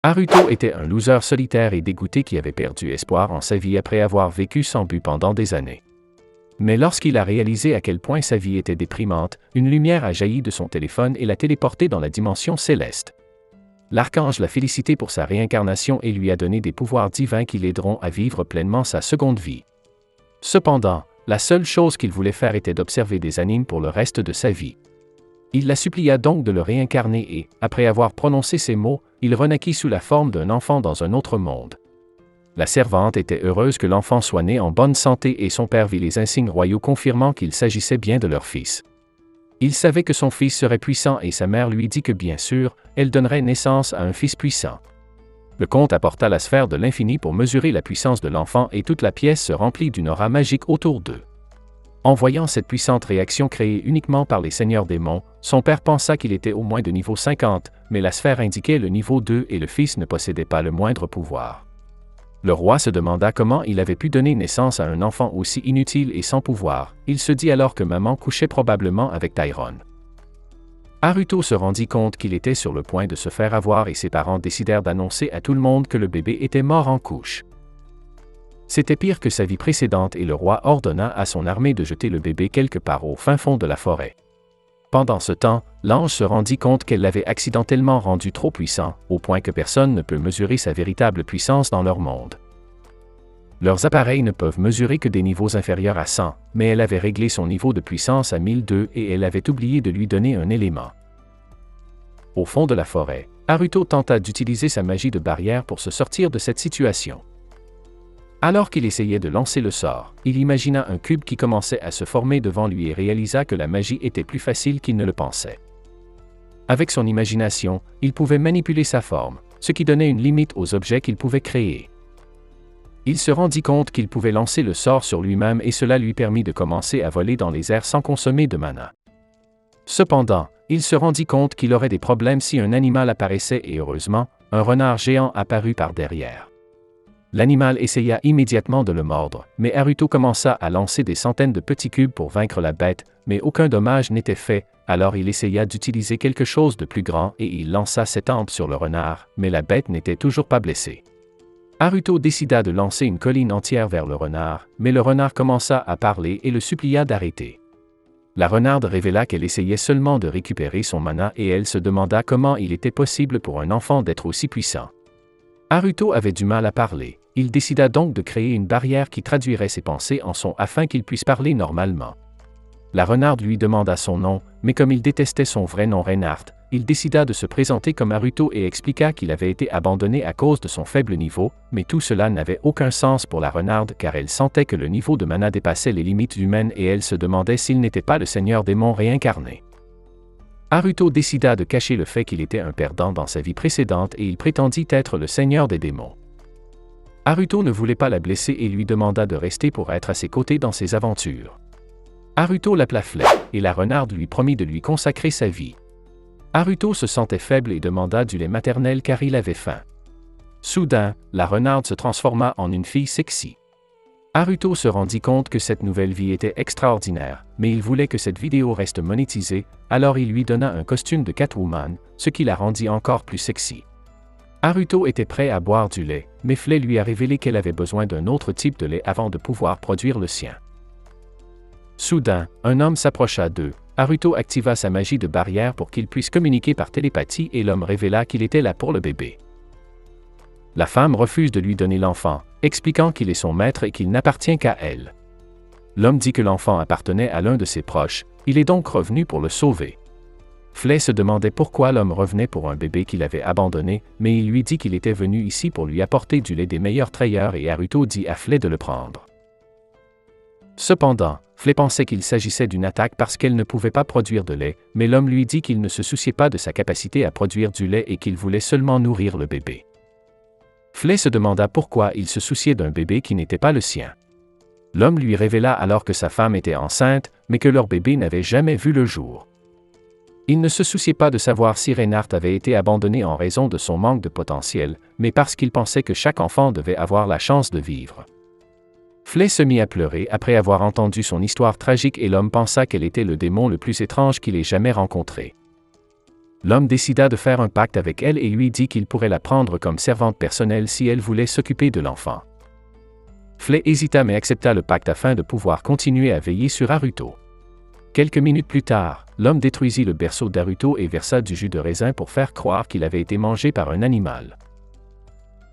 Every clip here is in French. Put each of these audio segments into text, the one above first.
Haruto était un loser solitaire et dégoûté qui avait perdu espoir en sa vie après avoir vécu sans but pendant des années. Mais lorsqu'il a réalisé à quel point sa vie était déprimante, une lumière a jailli de son téléphone et l'a téléporté dans la dimension céleste. L'archange l'a félicité pour sa réincarnation et lui a donné des pouvoirs divins qui l'aideront à vivre pleinement sa seconde vie. Cependant, la seule chose qu'il voulait faire était d'observer des animes pour le reste de sa vie. Il la supplia donc de le réincarner et, après avoir prononcé ces mots, il renaquit sous la forme d'un enfant dans un autre monde. La servante était heureuse que l'enfant soit né en bonne santé et son père vit les insignes royaux confirmant qu'il s'agissait bien de leur fils. Il savait que son fils serait puissant et sa mère lui dit que bien sûr, elle donnerait naissance à un fils puissant. Le comte apporta la sphère de l'infini pour mesurer la puissance de l'enfant et toute la pièce se remplit d'une aura magique autour d'eux. En voyant cette puissante réaction créée uniquement par les seigneurs démons, son père pensa qu'il était au moins de niveau 50, mais la sphère indiquait le niveau 2 et le fils ne possédait pas le moindre pouvoir. Le roi se demanda comment il avait pu donner naissance à un enfant aussi inutile et sans pouvoir. Il se dit alors que maman couchait probablement avec Tyrone. Haruto se rendit compte qu'il était sur le point de se faire avoir et ses parents décidèrent d'annoncer à tout le monde que le bébé était mort en couche. C'était pire que sa vie précédente et le roi ordonna à son armée de jeter le bébé quelque part au fin fond de la forêt. Pendant ce temps, l'ange se rendit compte qu'elle l'avait accidentellement rendu trop puissant, au point que personne ne peut mesurer sa véritable puissance dans leur monde. Leurs appareils ne peuvent mesurer que des niveaux inférieurs à 100, mais elle avait réglé son niveau de puissance à 1002 et elle avait oublié de lui donner un élément. Au fond de la forêt, Haruto tenta d'utiliser sa magie de barrière pour se sortir de cette situation. Alors qu'il essayait de lancer le sort, il imagina un cube qui commençait à se former devant lui et réalisa que la magie était plus facile qu'il ne le pensait. Avec son imagination, il pouvait manipuler sa forme, ce qui donnait une limite aux objets qu'il pouvait créer. Il se rendit compte qu'il pouvait lancer le sort sur lui-même et cela lui permit de commencer à voler dans les airs sans consommer de mana. Cependant, il se rendit compte qu'il aurait des problèmes si un animal apparaissait et heureusement, un renard géant apparut par derrière. L'animal essaya immédiatement de le mordre, mais Haruto commença à lancer des centaines de petits cubes pour vaincre la bête, mais aucun dommage n'était fait, alors il essaya d'utiliser quelque chose de plus grand et il lança ses tempes sur le renard, mais la bête n'était toujours pas blessée. Haruto décida de lancer une colline entière vers le renard, mais le renard commença à parler et le supplia d'arrêter. La renarde révéla qu'elle essayait seulement de récupérer son mana et elle se demanda comment il était possible pour un enfant d'être aussi puissant. Haruto avait du mal à parler, il décida donc de créer une barrière qui traduirait ses pensées en son afin qu'il puisse parler normalement. La renarde lui demanda son nom, mais comme il détestait son vrai nom Reinhardt, il décida de se présenter comme Haruto et expliqua qu'il avait été abandonné à cause de son faible niveau, mais tout cela n'avait aucun sens pour la renarde car elle sentait que le niveau de mana dépassait les limites humaines et elle se demandait s'il n'était pas le seigneur démon réincarné. Haruto décida de cacher le fait qu'il était un perdant dans sa vie précédente et il prétendit être le seigneur des démons. Haruto ne voulait pas la blesser et lui demanda de rester pour être à ses côtés dans ses aventures. Haruto l'appela Flay, et la renarde lui promit de lui consacrer sa vie. Haruto se sentait faible et demanda du lait maternel car il avait faim. Soudain, la renarde se transforma en une fille sexy. Haruto se rendit compte que cette nouvelle vie était extraordinaire, mais il voulait que cette vidéo reste monétisée, alors il lui donna un costume de Catwoman, ce qui la rendit encore plus sexy. Haruto était prêt à boire du lait, mais Flay lui a révélé qu'elle avait besoin d'un autre type de lait avant de pouvoir produire le sien. Soudain, un homme s'approcha d'eux. Haruto activa sa magie de barrière pour qu'il puisse communiquer par télépathie et l'homme révéla qu'il était là pour le bébé. La femme refuse de lui donner l'enfant, expliquant qu'il est son maître et qu'il n'appartient qu'à elle. L'homme dit que l'enfant appartenait à l'un de ses proches, il est donc revenu pour le sauver. Flay se demandait pourquoi l'homme revenait pour un bébé qu'il avait abandonné, mais il lui dit qu'il était venu ici pour lui apporter du lait des meilleurs trayeurs et Haruto dit à Flay de le prendre. Cependant, Flay pensait qu'il s'agissait d'une attaque parce qu'elle ne pouvait pas produire de lait, mais l'homme lui dit qu'il ne se souciait pas de sa capacité à produire du lait et qu'il voulait seulement nourrir le bébé. Flay se demanda pourquoi il se souciait d'un bébé qui n'était pas le sien. L'homme lui révéla alors que sa femme était enceinte, mais que leur bébé n'avait jamais vu le jour. Il ne se souciait pas de savoir si Reinhardt avait été abandonné en raison de son manque de potentiel, mais parce qu'il pensait que chaque enfant devait avoir la chance de vivre. Flay se mit à pleurer après avoir entendu son histoire tragique et l'homme pensa qu'elle était le démon le plus étrange qu'il ait jamais rencontré. L'homme décida de faire un pacte avec elle et lui dit qu'il pourrait la prendre comme servante personnelle si elle voulait s'occuper de l'enfant. Flay hésita mais accepta le pacte afin de pouvoir continuer à veiller sur Haruto. Quelques minutes plus tard, l'homme détruisit le berceau d'Haruto et versa du jus de raisin pour faire croire qu'il avait été mangé par un animal.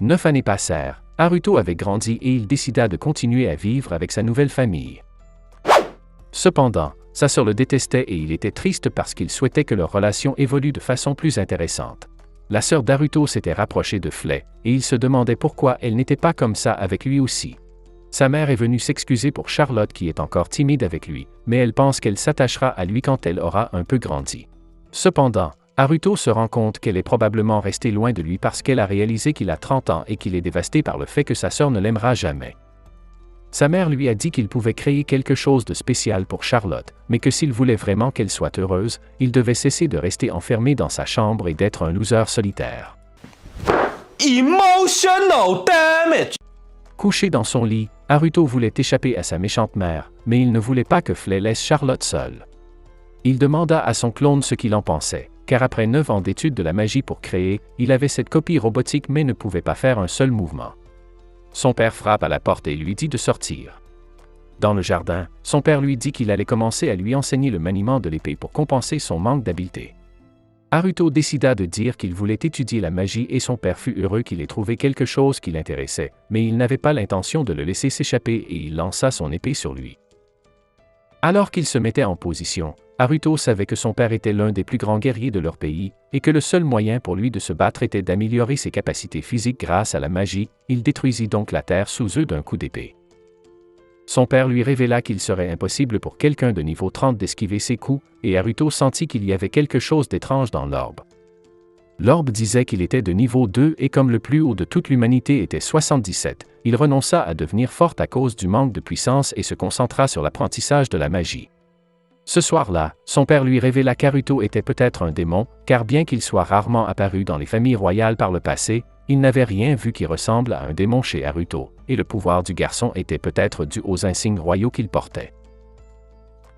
9 années passèrent, Haruto avait grandi et il décida de continuer à vivre avec sa nouvelle famille. Cependant, sa sœur le détestait et il était triste parce qu'il souhaitait que leur relation évolue de façon plus intéressante. La sœur d'Haruto s'était rapprochée de Flay, et il se demandait pourquoi elle n'était pas comme ça avec lui aussi. Sa mère est venue s'excuser pour Charlotte qui est encore timide avec lui, mais elle pense qu'elle s'attachera à lui quand elle aura un peu grandi. Cependant, Haruto se rend compte qu'elle est probablement restée loin de lui parce qu'elle a réalisé qu'il a 30 ans et qu'il est dévasté par le fait que sa sœur ne l'aimera jamais. Sa mère lui a dit qu'il pouvait créer quelque chose de spécial pour Charlotte, mais que s'il voulait vraiment qu'elle soit heureuse, il devait cesser de rester enfermé dans sa chambre et d'être un loser solitaire. Emotional damage! Couché dans son lit, Haruto voulait échapper à sa méchante mère, mais il ne voulait pas que Flay laisse Charlotte seule. Il demanda à son clone ce qu'il en pensait, car après 9 ans d'études de la magie pour créer, il avait cette copie robotique mais ne pouvait pas faire un seul mouvement. Son père frappe à la porte et lui dit de sortir. Dans le jardin, son père lui dit qu'il allait commencer à lui enseigner le maniement de l'épée pour compenser son manque d'habileté. Haruto décida de dire qu'il voulait étudier la magie et son père fut heureux qu'il ait trouvé quelque chose qui l'intéressait, mais il n'avait pas l'intention de le laisser s'échapper et il lança son épée sur lui. Alors qu'il se mettait en position, Haruto savait que son père était l'un des plus grands guerriers de leur pays, et que le seul moyen pour lui de se battre était d'améliorer ses capacités physiques grâce à la magie, il détruisit donc la terre sous eux d'un coup d'épée. Son père lui révéla qu'il serait impossible pour quelqu'un de niveau 30 d'esquiver ses coups, et Haruto sentit qu'il y avait quelque chose d'étrange dans l'orbe. L'orbe disait qu'il était de niveau 2 et comme le plus haut de toute l'humanité était 77, il renonça à devenir fort à cause du manque de puissance et se concentra sur l'apprentissage de la magie. Ce soir-là, son père lui révéla qu'Haruto était peut-être un démon, car bien qu'il soit rarement apparu dans les familles royales par le passé, il n'avait rien vu qui ressemble à un démon chez Haruto, et le pouvoir du garçon était peut-être dû aux insignes royaux qu'il portait.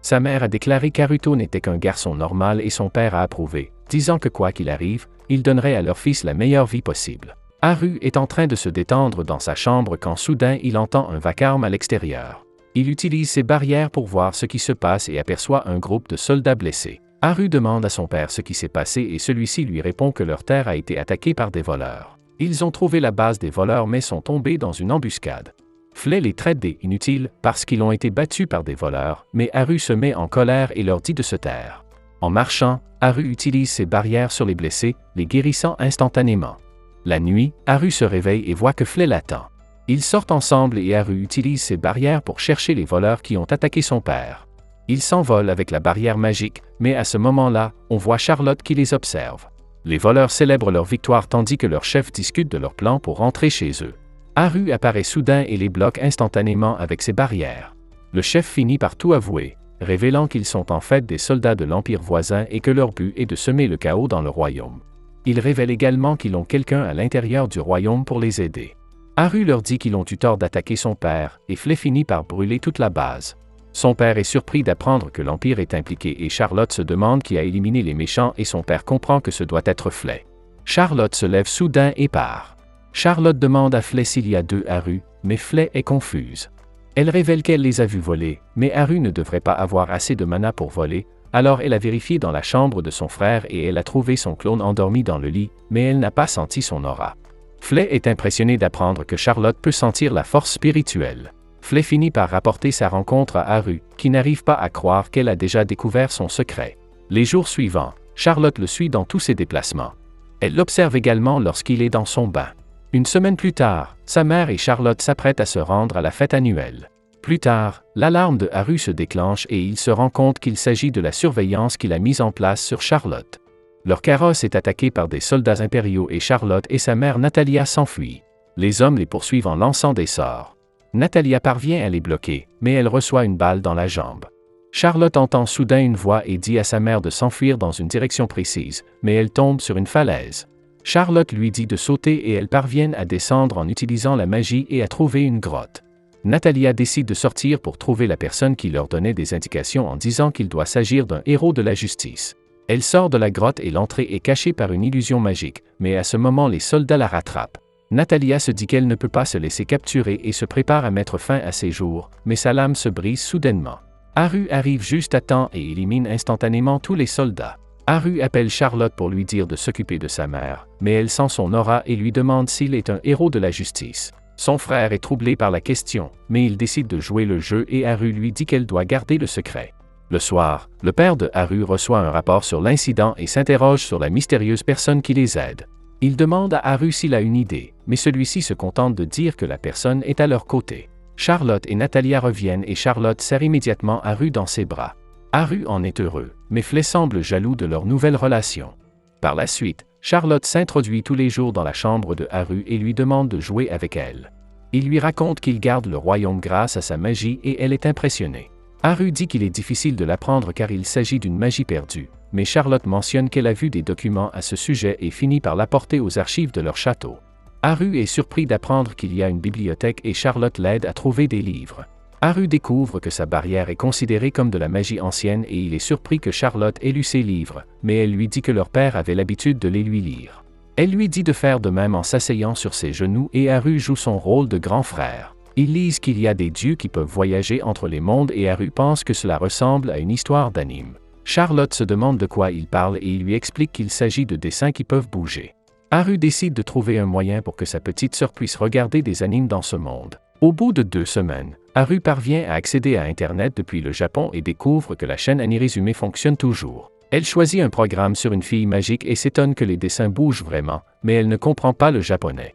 Sa mère a déclaré qu'Haruto n'était qu'un garçon normal et son père a approuvé, disant que quoi qu'il arrive, il donnerait à leur fils la meilleure vie possible. Haru est en train de se détendre dans sa chambre quand soudain il entend un vacarme à l'extérieur. Il utilise ses barrières pour voir ce qui se passe et aperçoit un groupe de soldats blessés. Haru demande à son père ce qui s'est passé et celui-ci lui répond que leur terre a été attaquée par des voleurs. Ils ont trouvé la base des voleurs mais sont tombés dans une embuscade. Flay les traite des inutiles parce qu'ils ont été battus par des voleurs, mais Haru se met en colère et leur dit de se taire. En marchant, Haru utilise ses barrières sur les blessés, les guérissant instantanément. La nuit, Haru se réveille et voit que Flay l'attend. Ils sortent ensemble et Haru utilise ses barrières pour chercher les voleurs qui ont attaqué son père. Ils s'envolent avec la barrière magique, mais à ce moment-là, on voit Charlotte qui les observe. Les voleurs célèbrent leur victoire tandis que leur chef discute de leur plan pour rentrer chez eux. Haru apparaît soudain et les bloque instantanément avec ses barrières. Le chef finit par tout avouer, révélant qu'ils sont en fait des soldats de l'empire voisin et que leur but est de semer le chaos dans le royaume. Il révèle également qu'ils ont quelqu'un à l'intérieur du royaume pour les aider. Haru leur dit qu'ils ont eu tort d'attaquer son père, et Flay finit par brûler toute la base. Son père est surpris d'apprendre que l'Empire est impliqué et Charlotte se demande qui a éliminé les méchants et son père comprend que ce doit être Flay. Charlotte se lève soudain et part. Charlotte demande à Flay s'il y a 2 Haru, mais Flay est confuse. Elle révèle qu'elle les a vus voler, mais Haru ne devrait pas avoir assez de mana pour voler, alors elle a vérifié dans la chambre de son frère et elle a trouvé son clone endormi dans le lit, mais elle n'a pas senti son aura. Flay est impressionné d'apprendre que Charlotte peut sentir la force spirituelle. Flay finit par rapporter sa rencontre à Haru, qui n'arrive pas à croire qu'elle a déjà découvert son secret. Les jours suivants, Charlotte le suit dans tous ses déplacements. Elle l'observe également lorsqu'il est dans son bain. Une semaine plus tard, sa mère et Charlotte s'apprêtent à se rendre à la fête annuelle. Plus tard, l'alarme de Haru se déclenche et il se rend compte qu'il s'agit de la surveillance qu'il a mise en place sur Charlotte. Leur carrosse est attaqué par des soldats impériaux et Charlotte et sa mère Natalia s'enfuient. Les hommes les poursuivent en lançant des sorts. Natalia parvient à les bloquer, mais elle reçoit une balle dans la jambe. Charlotte entend soudain une voix et dit à sa mère de s'enfuir dans une direction précise, mais elle tombe sur une falaise. Charlotte lui dit de sauter et elles parviennent à descendre en utilisant la magie et à trouver une grotte. Natalia décide de sortir pour trouver la personne qui leur donnait des indications en disant qu'il doit s'agir d'un héros de la justice. Elle sort de la grotte et l'entrée est cachée par une illusion magique, mais à ce moment les soldats la rattrapent. Natalia se dit qu'elle ne peut pas se laisser capturer et se prépare à mettre fin à ses jours, mais sa lame se brise soudainement. Haru arrive juste à temps et élimine instantanément tous les soldats. Haru appelle Charlotte pour lui dire de s'occuper de sa mère, mais elle sent son aura et lui demande s'il est un héros de la justice. Son frère est troublé par la question, mais il décide de jouer le jeu et Haru lui dit qu'elle doit garder le secret. Le soir, le père de Haru reçoit un rapport sur l'incident et s'interroge sur la mystérieuse personne qui les aide. Il demande à Haru s'il a une idée, mais celui-ci se contente de dire que la personne est à leur côté. Charlotte et Natalia reviennent et Charlotte serre immédiatement Haru dans ses bras. Haru en est heureux, mais Flay semble jaloux de leur nouvelle relation. Par la suite, Charlotte s'introduit tous les jours dans la chambre de Haru et lui demande de jouer avec elle. Il lui raconte qu'il garde le royaume grâce à sa magie et elle est impressionnée. Haru dit qu'il est difficile de l'apprendre car il s'agit d'une magie perdue, mais Charlotte mentionne qu'elle a vu des documents à ce sujet et finit par l'apporter aux archives de leur château. Haru est surpris d'apprendre qu'il y a une bibliothèque et Charlotte l'aide à trouver des livres. Haru découvre que sa barrière est considérée comme de la magie ancienne et il est surpris que Charlotte ait lu ses livres, mais elle lui dit que leur père avait l'habitude de les lui lire. Elle lui dit de faire de même en s'asseyant sur ses genoux et Haru joue son rôle de grand frère. Ils lisent qu'il y a des dieux qui peuvent voyager entre les mondes et Haru pense que cela ressemble à une histoire d'anime. Charlotte se demande de quoi il parle et il lui explique qu'il s'agit de dessins qui peuvent bouger. Haru décide de trouver un moyen pour que sa petite sœur puisse regarder des animes dans ce monde. Au bout de 2 semaines, Haru parvient à accéder à Internet depuis le Japon et découvre que la chaîne AniRésumé fonctionne toujours. Elle choisit un programme sur une fille magique et s'étonne que les dessins bougent vraiment, mais elle ne comprend pas le japonais.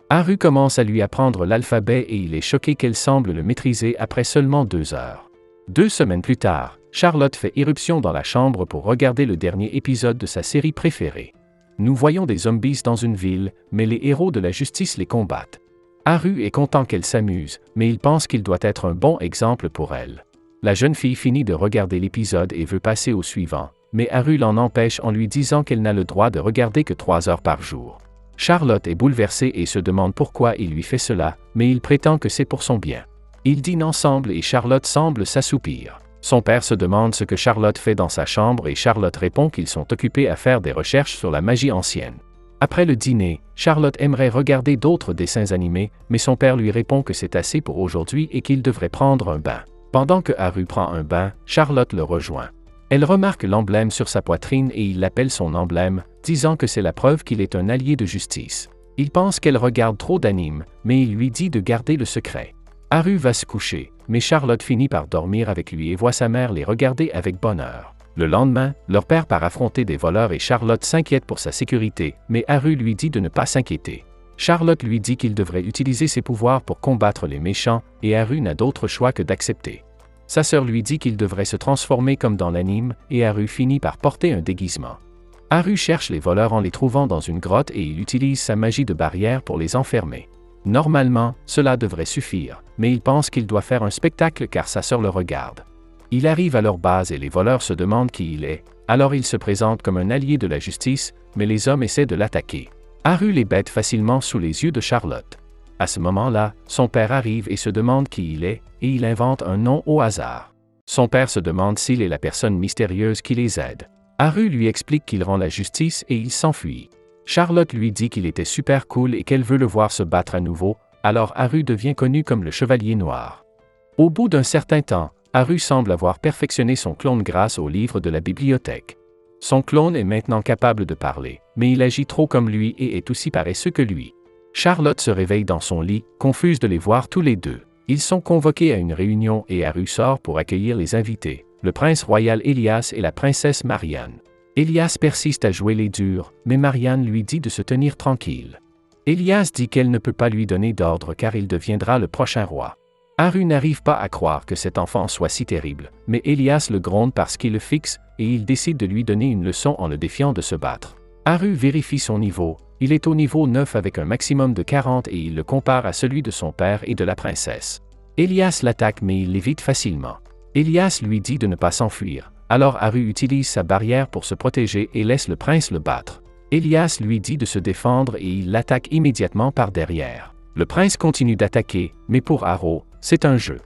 Haru commence à lui apprendre l'alphabet et il est choqué qu'elle semble le maîtriser après seulement 2 heures. 2 semaines plus tard, Charlotte fait irruption dans la chambre pour regarder le dernier épisode de sa série préférée. Nous voyons des zombies dans une ville, mais les héros de la justice les combattent. Haru est content qu'elle s'amuse, mais il pense qu'il doit être un bon exemple pour elle. La jeune fille finit de regarder l'épisode et veut passer au suivant, mais Haru l'en empêche en lui disant qu'elle n'a le droit de regarder que 3 heures par jour. Charlotte est bouleversée et se demande pourquoi il lui fait cela, mais il prétend que c'est pour son bien. Ils dînent ensemble et Charlotte semble s'assoupir. Son père se demande ce que Charlotte fait dans sa chambre et Charlotte répond qu'ils sont occupés à faire des recherches sur la magie ancienne. Après le dîner, Charlotte aimerait regarder d'autres dessins animés, mais son père lui répond que c'est assez pour aujourd'hui et qu'il devrait prendre un bain. Pendant que Haru prend un bain, Charlotte le rejoint. Elle remarque l'emblème sur sa poitrine et il l'appelle son emblème, disant que c'est la preuve qu'il est un allié de justice. Il pense qu'elle regarde trop d'animes, mais il lui dit de garder le secret. Haru va se coucher, mais Charlotte finit par dormir avec lui et voit sa mère les regarder avec bonheur. Le lendemain, leur père part affronter des voleurs et Charlotte s'inquiète pour sa sécurité, mais Haru lui dit de ne pas s'inquiéter. Charlotte lui dit qu'il devrait utiliser ses pouvoirs pour combattre les méchants, et Haru n'a d'autre choix que d'accepter. Sa sœur lui dit qu'il devrait se transformer comme dans l'anime, et Haru finit par porter un déguisement. Haru cherche les voleurs en les trouvant dans une grotte et il utilise sa magie de barrière pour les enfermer. Normalement, cela devrait suffire, mais il pense qu'il doit faire un spectacle car sa sœur le regarde. Il arrive à leur base et les voleurs se demandent qui il est, alors il se présente comme un allié de la justice, mais les hommes essaient de l'attaquer. Haru les bête facilement sous les yeux de Charlotte. À ce moment-là, son père arrive et se demande qui il est, et il invente un nom au hasard. Son père se demande s'il est la personne mystérieuse qui les aide. Haru lui explique qu'il rend la justice et il s'enfuit. Charlotte lui dit qu'il était super cool et qu'elle veut le voir se battre à nouveau, alors Haru devient connu comme le Chevalier Noir. Au bout d'un certain temps, Haru semble avoir perfectionné son clone grâce au livre de la bibliothèque. Son clone est maintenant capable de parler, mais il agit trop comme lui et est aussi paresseux que lui. Charlotte se réveille dans son lit, confuse de les voir tous les deux. Ils sont convoqués à une réunion et Haru sort pour accueillir les invités, le prince royal Elias et la princesse Marianne. Elias persiste à jouer les durs, mais Marianne lui dit de se tenir tranquille. Elias dit qu'elle ne peut pas lui donner d'ordre car il deviendra le prochain roi. Haru n'arrive pas à croire que cet enfant soit si terrible, mais Elias le gronde parce qu'il le fixe, et il décide de lui donner une leçon en le défiant de se battre. Haru vérifie son niveau, il est au niveau 9 avec un maximum de 40 et il le compare à celui de son père et de la princesse. Elias l'attaque mais il l'évite facilement. Elias lui dit de ne pas s'enfuir, alors Haru utilise sa barrière pour se protéger et laisse le prince le battre. Elias lui dit de se défendre et il l'attaque immédiatement par derrière. Le prince continue d'attaquer, mais pour Haru, c'est un jeu.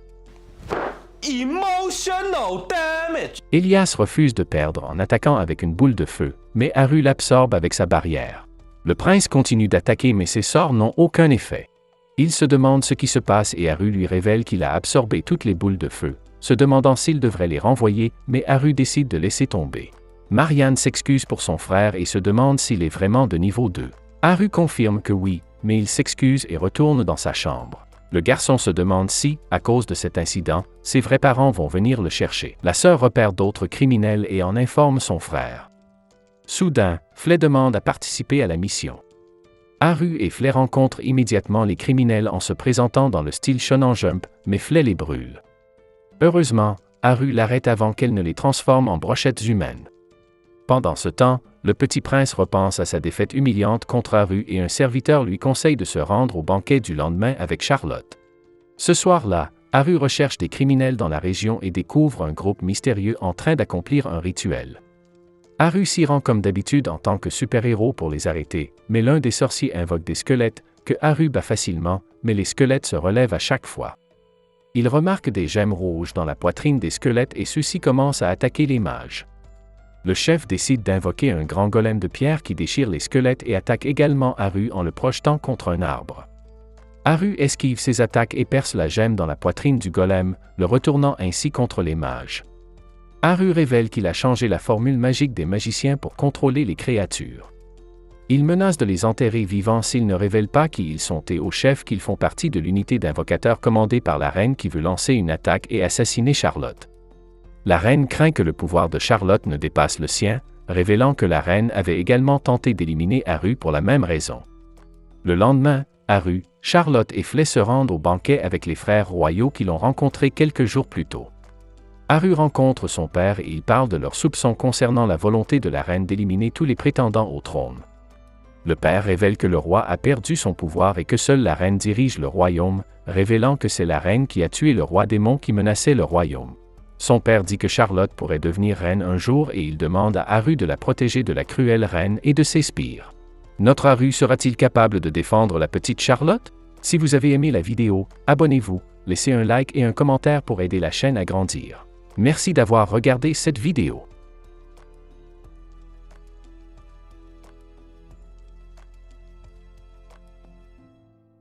Emotional damage! Elias refuse de perdre en attaquant avec une boule de feu, mais Haru l'absorbe avec sa barrière. Le prince continue d'attaquer mais ses sorts n'ont aucun effet. Il se demande ce qui se passe et Haru lui révèle qu'il a absorbé toutes les boules de feu, se demandant s'il devrait les renvoyer, mais Haru décide de laisser tomber. Marianne s'excuse pour son frère et se demande s'il est vraiment de niveau 2. Haru confirme que oui, mais il s'excuse et retourne dans sa chambre. Le garçon se demande si, à cause de cet incident, ses vrais parents vont venir le chercher. La sœur repère d'autres criminels et en informe son frère. Soudain, Flay demande à participer à la mission. Haru et Flay rencontrent immédiatement les criminels en se présentant dans le style Shonen Jump, mais Flay les brûle. Heureusement, Haru l'arrête avant qu'elle ne les transforme en brochettes humaines. Pendant ce temps, le petit prince repense à sa défaite humiliante contre Haru et un serviteur lui conseille de se rendre au banquet du lendemain avec Charlotte. Ce soir-là, Haru recherche des criminels dans la région et découvre un groupe mystérieux en train d'accomplir un rituel. Haru s'y rend comme d'habitude en tant que super-héros pour les arrêter, mais l'un des sorciers invoque des squelettes, que Haru bat facilement, mais les squelettes se relèvent à chaque fois. Il remarque des gemmes rouges dans la poitrine des squelettes et ceux-ci commencent à attaquer les mages. Le chef décide d'invoquer un grand golem de pierre qui déchire les squelettes et attaque également Haru en le projetant contre un arbre. Haru esquive ses attaques et perce la gemme dans la poitrine du golem, le retournant ainsi contre les mages. Haru révèle qu'il a changé la formule magique des magiciens pour contrôler les créatures. Il menace de les enterrer vivants s'ils ne révèlent pas qui ils sont et au chef qu'ils font partie de l'unité d'invocateurs commandée par la reine qui veut lancer une attaque et assassiner Charlotte. La reine craint que le pouvoir de Charlotte ne dépasse le sien, révélant que la reine avait également tenté d'éliminer Haru pour la même raison. Le lendemain, Haru, Charlotte et Flay se rendent au banquet avec les frères royaux qui l'ont rencontré quelques jours plus tôt. Haru rencontre son père et il parle de leurs soupçons concernant la volonté de la reine d'éliminer tous les prétendants au trône. Le père révèle que le roi a perdu son pouvoir et que seule la reine dirige le royaume, révélant que c'est la reine qui a tué le roi démon qui menaçait le royaume. Son père dit que Charlotte pourrait devenir reine un jour et il demande à Haru de la protéger de la cruelle reine et de ses sbires. Notre Haru sera-t-il capable de défendre la petite Charlotte? Si vous avez aimé la vidéo, abonnez-vous, laissez un like et un commentaire pour aider la chaîne à grandir. Merci d'avoir regardé cette vidéo.